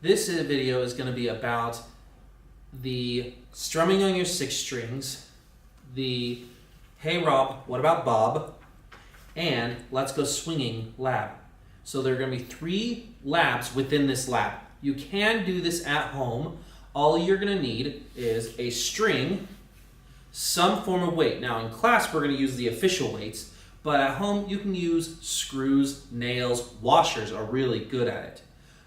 This video is going to be about the strumming on your six strings, the Hey Rob, what about Bob, and Let's Go Swinging lab. So there are going to be 3 labs within this lab. You can do this at home. All you're going to need is a string, some form of weight. Now in class we're going to use the official weights, but at home you can use screws, nails, washers are really good at it.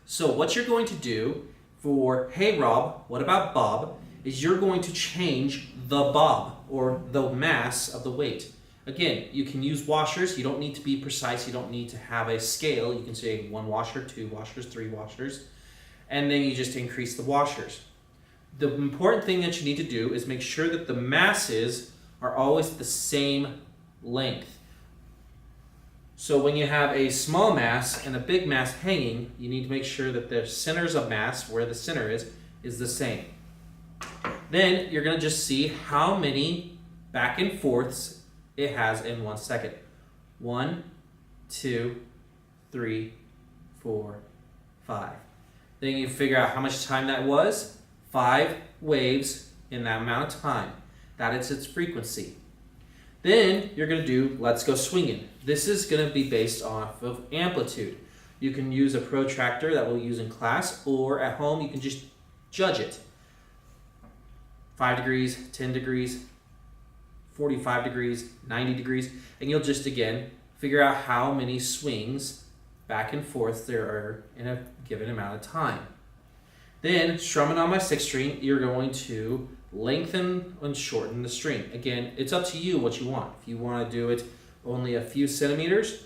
So what you're going to do for Hey Rob, what about Bob, is you're going to change the bob or the mass of the weight. Again, you can use washers. You don't need to be precise. You don't need to have a scale. You can say 1 washer, 2 washers, 3 washers, and then you just increase the washers. The important thing that you need to do is make sure that the masses are always the same length. So when you have a small mass and a big mass hanging, you need to make sure that the centers of mass, where the center is the same. Then you're going to just see how many back and forths it has in 1 second. 1, 2, 3, 4, 5. Then you figure out how much time that was. 5 waves in that amount of time. That is its frequency. Then you're going to do Let's Go Swinging. This is going to be based off of amplitude. You can use a protractor that we'll use in class, or at home you can just judge it. 5 degrees, 10 degrees, 45 degrees, 90 degrees, and you'll just again figure out how many swings back and forth there are in a given amount of time. Then strumming on my 6th string, you're going to lengthen and shorten the string. Again, it's up to you what you want. If you want to do it only a few centimeters,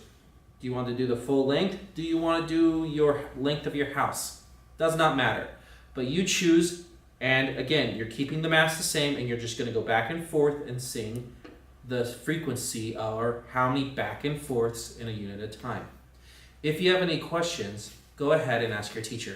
do you want to do the full length? Do you want to do your length of your house? Does not matter. But you choose, and again, you're keeping the mass the same, and you're just going to go back and forth and sing the frequency or how many back and forths in a unit at a time. If you have any questions, go ahead and ask your teacher.